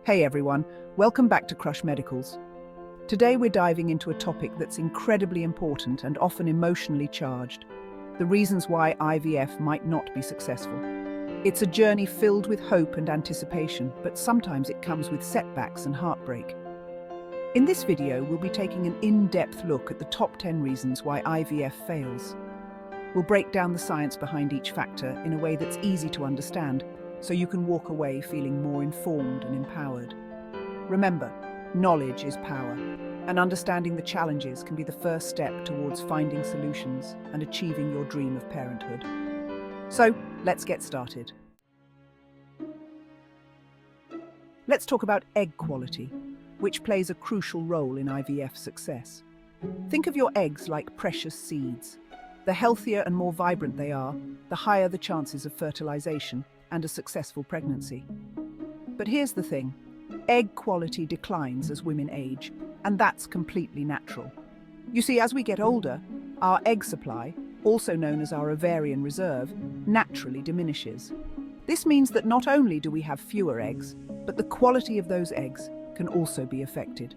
Hey everyone, welcome back to Crush Medicals. Today we're diving into a topic that's incredibly important and often emotionally charged: the reasons why IVF might not be successful. It's a journey filled with hope and anticipation, but sometimes it comes with setbacks and heartbreak. In this video, we'll be taking an in-depth look at the top 10 reasons why IVF fails. We'll break down the science behind each factor in a way that's easy to understand, so you can walk away feeling more informed and empowered. Remember, knowledge is power, and understanding the challenges can be the first step towards finding solutions and achieving your dream of parenthood. So, let's get started. Let's talk about egg quality, which plays a crucial role in IVF success. Think of your eggs like precious seeds. The healthier and more vibrant they are, the higher the chances of fertilization and a successful pregnancy. But here's the thing: egg quality declines as women age, and that's completely natural. You see, as we get older, our egg supply, also known as our ovarian reserve, naturally diminishes. This means that not only do we have fewer eggs, but the quality of those eggs can also be affected.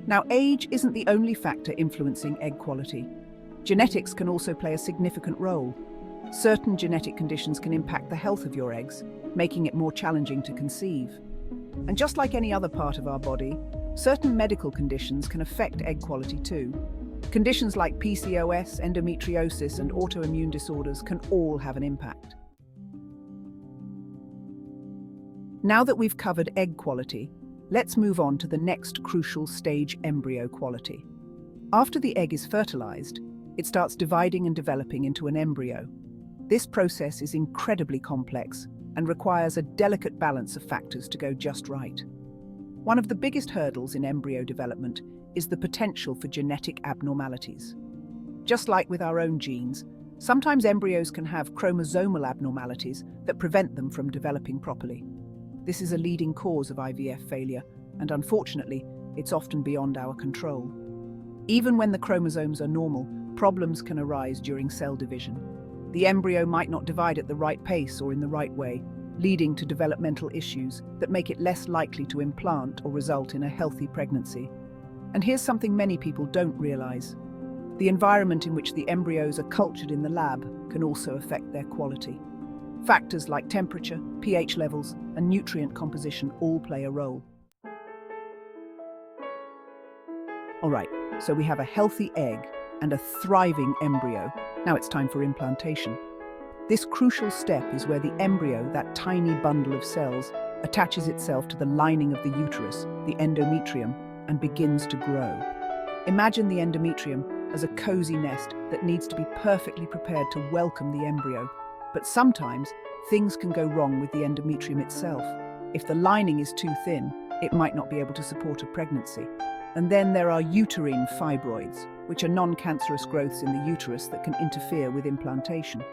Now, age isn't the only factor influencing egg quality. Genetics can also play a significant role. Certain genetic conditions can impact the health of your eggs, making it more challenging to conceive. And just like any other part of our body, certain medical conditions can affect egg quality too. Conditions like PCOS, endometriosis, and autoimmune disorders can all have an impact. Now that we've covered egg quality, let's move on to the next crucial stage: embryo quality. After the egg is fertilized, it starts dividing and developing into an embryo. This process is incredibly complex and requires a delicate balance of factors to go just right. One of the biggest hurdles in embryo development is the potential for genetic abnormalities. Just like with our own genes, sometimes embryos can have chromosomal abnormalities that prevent them from developing properly. This is a leading cause of IVF failure, and unfortunately, it's often beyond our control. Even when the chromosomes are normal, problems can arise during cell division. The embryo might not divide at the right pace or in the right way, leading to developmental issues that make it less likely to implant or result in a healthy pregnancy. And here's something many people don't realize: the environment in which the embryos are cultured in the lab can also affect their quality. Factors like temperature, pH levels, and nutrient composition all play a role. All right, so we have a healthy egg and a thriving embryo. Now it's time for implantation. This crucial step is where the embryo, that tiny bundle of cells, attaches itself to the lining of the uterus, the endometrium, and begins to grow. Imagine the endometrium as a cozy nest that needs to be perfectly prepared to welcome the embryo. But sometimes, things can go wrong with the endometrium itself. If the lining is too thin, it might not be able to support a pregnancy. And then there are uterine fibroids, which are non-cancerous growths in the uterus that can interfere with implantation.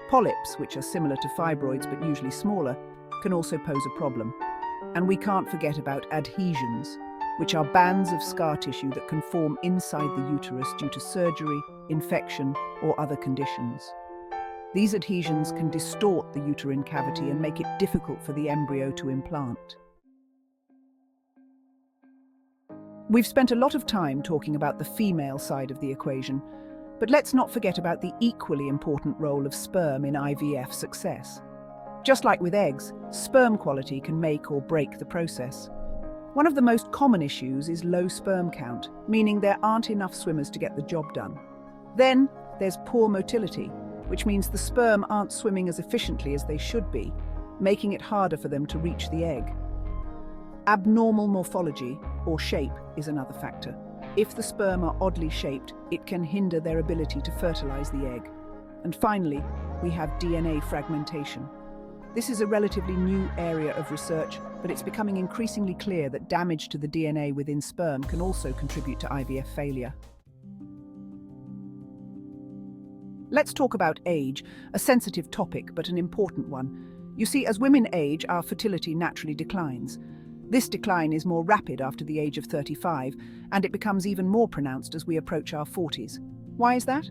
Polyps, which are similar to fibroids but usually smaller, can also pose a problem. And we can't forget about adhesions, which are bands of scar tissue that can form inside the uterus due to surgery, infection, or other conditions. These adhesions can distort the uterine cavity and make it difficult for the embryo to implant. We've spent a lot of time talking about the female side of the equation, but let's not forget about the equally important role of sperm in IVF success. Just like with eggs, sperm quality can make or break the process. One of the most common issues is low sperm count, meaning there aren't enough swimmers to get the job done. Then there's poor motility, which means the sperm aren't swimming as efficiently as they should be, making it harder for them to reach the egg. Abnormal morphology, or shape, is another factor. If the sperm are oddly shaped, it can hinder their ability to fertilize the egg. And finally, we have DNA fragmentation. This is a relatively new area of research, but it's becoming increasingly clear that damage to the DNA within sperm can also contribute to IVF failure. Let's talk about age, a sensitive topic but an important one. You see, as women age, our fertility naturally declines. This decline is more rapid after the age of 35, and it becomes even more pronounced as we approach our 40s. Why is that?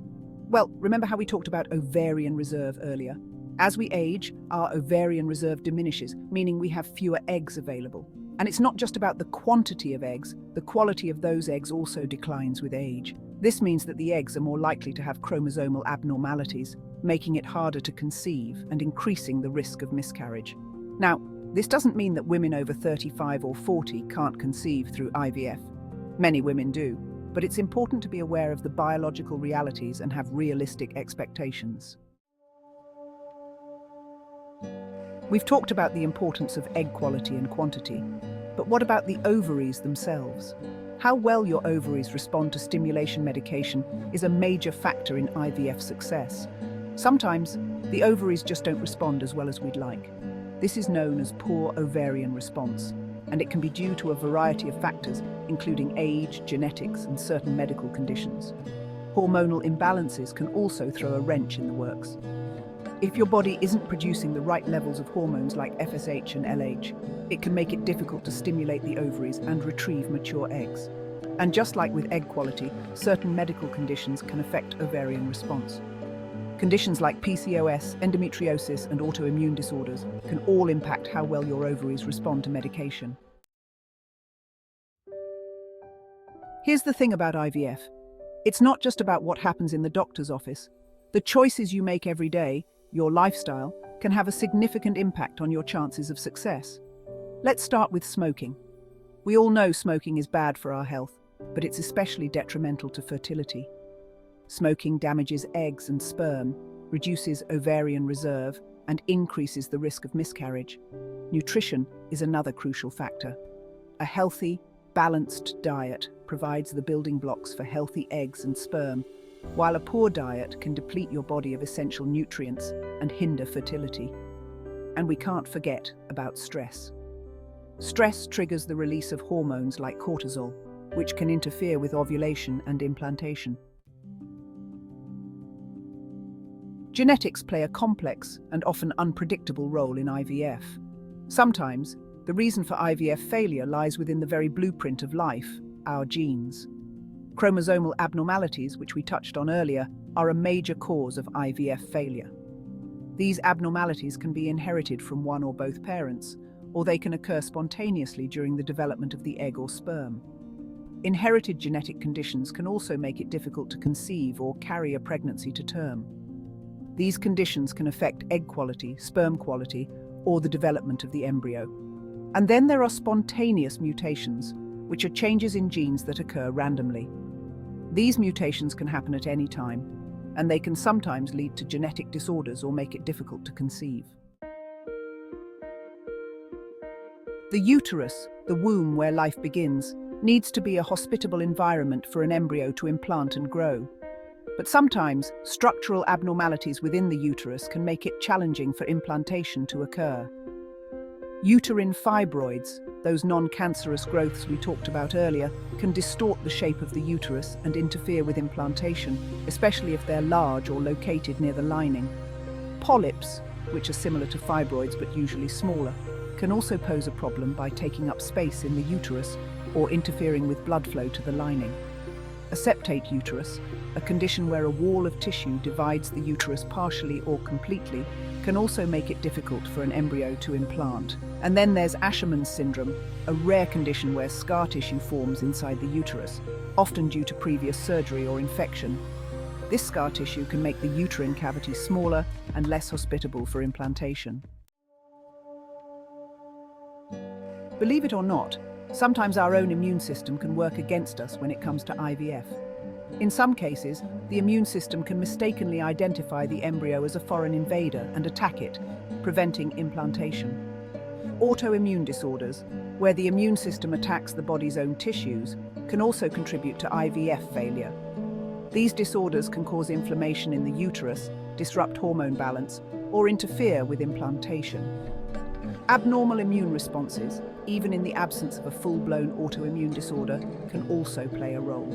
Well, remember how we talked about ovarian reserve earlier? As we age, our ovarian reserve diminishes, meaning we have fewer eggs available. And it's not just about the quantity of eggs, the quality of those eggs also declines with age. This means that the eggs are more likely to have chromosomal abnormalities, making it harder to conceive and increasing the risk of miscarriage. Now, this doesn't mean that women over 35 or 40 can't conceive through IVF. Many women do, but it's important to be aware of the biological realities and have realistic expectations. We've talked about the importance of egg quality and quantity, but what about the ovaries themselves? How well your ovaries respond to stimulation medication is a major factor in IVF success. Sometimes, the ovaries just don't respond as well as we'd like. This is known as poor ovarian response, and it can be due to a variety of factors, including age, genetics, and certain medical conditions. Hormonal imbalances can also throw a wrench in the works. If your body isn't producing the right levels of hormones like FSH and LH, it can make it difficult to stimulate the ovaries and retrieve mature eggs. And just like with egg quality, certain medical conditions can affect ovarian response. Conditions like PCOS, endometriosis, and autoimmune disorders can all impact how well your ovaries respond to medication. Here's the thing about IVF. It's not just about what happens in the doctor's office. The choices you make every day, your lifestyle, can have a significant impact on your chances of success. Let's start with smoking. We all know smoking is bad for our health, but it's especially detrimental to fertility. Smoking damages eggs and sperm, reduces ovarian reserve, and increases the risk of miscarriage. Nutrition is another crucial factor. A healthy, balanced diet provides the building blocks for healthy eggs and sperm, while a poor diet can deplete your body of essential nutrients and hinder fertility. And we can't forget about stress. Stress triggers the release of hormones like cortisol, which can interfere with ovulation and implantation. Genetics play a complex and often unpredictable role in IVF. Sometimes, the reason for IVF failure lies within the very blueprint of life, our genes. Chromosomal abnormalities, which we touched on earlier, are a major cause of IVF failure. These abnormalities can be inherited from one or both parents, or they can occur spontaneously during the development of the egg or sperm. Inherited genetic conditions can also make it difficult to conceive or carry a pregnancy to term. These conditions can affect egg quality, sperm quality, or the development of the embryo. And then there are spontaneous mutations, which are changes in genes that occur randomly. These mutations can happen at any time, and they can sometimes lead to genetic disorders or make it difficult to conceive. The uterus, the womb where life begins, needs to be a hospitable environment for an embryo to implant and grow. But sometimes, structural abnormalities within the uterus can make it challenging for implantation to occur. Uterine fibroids, those non-cancerous growths we talked about earlier, can distort the shape of the uterus and interfere with implantation, especially if they're large or located near the lining. Polyps, which are similar to fibroids but usually smaller, can also pose a problem by taking up space in the uterus or interfering with blood flow to the lining. A septate uterus, a condition where a wall of tissue divides the uterus partially or completely, can also make it difficult for an embryo to implant. And then there's Asherman's syndrome, a rare condition where scar tissue forms inside the uterus, often due to previous surgery or infection. This scar tissue can make the uterine cavity smaller and less hospitable for implantation. Believe it or not, sometimes our own immune system can work against us when it comes to IVF. In some cases, the immune system can mistakenly identify the embryo as a foreign invader and attack it, preventing implantation. Autoimmune disorders, where the immune system attacks the body's own tissues, can also contribute to IVF failure. These disorders can cause inflammation in the uterus, disrupt hormone balance, or interfere with implantation. Abnormal immune responses, even in the absence of a full-blown autoimmune disorder, can also play a role.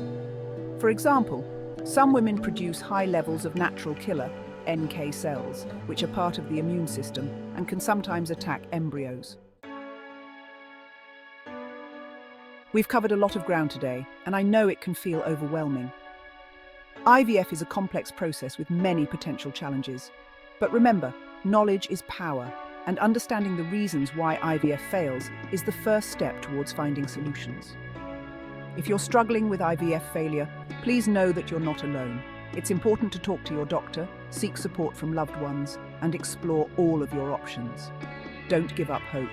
For example, some women produce high levels of natural killer, NK cells, which are part of the immune system and can sometimes attack embryos. We've covered a lot of ground today, and I know it can feel overwhelming. IVF is a complex process with many potential challenges. But remember, knowledge is power. And understanding the reasons why IVF fails is the first step towards finding solutions. If you're struggling with IVF failure, please know that you're not alone. It's important to talk to your doctor, seek support from loved ones, and explore all of your options. Don't give up hope.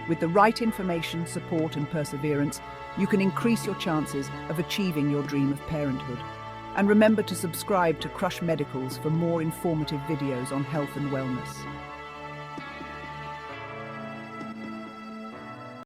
With the right information, support, and perseverance, you can increase your chances of achieving your dream of parenthood. And remember to subscribe to Crush Medicals for more informative videos on health and wellness.